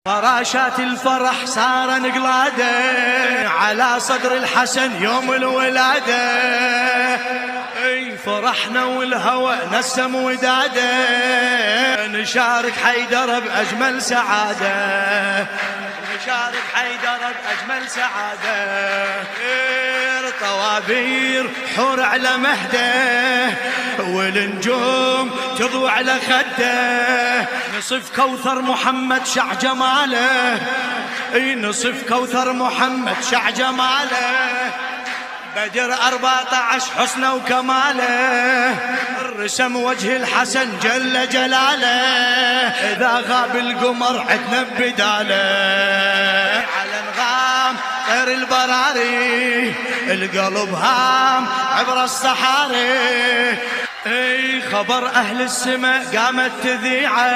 فراشات الفرح صار نقلاده على صدر الحسن يوم الولادة. اي فرحنا والهوى نسم وداده، نشارك حيدر بأجمل سعادة، نشارك حيدر بأجمل سعادة. طوابير حور على مهده والنجوم تضوي على خده، نصف كوثر محمد شع جماله، اي نصف كوثر محمد شع جماله. بدر 14 حسنه وكماله، رسم وجه الحسن جل جلاله، اذا غاب القمر عدنا بداله. على انغام طير البراري، القلب هام عبر الصحاري. اي خبر اهل السماء قامت تذيعه،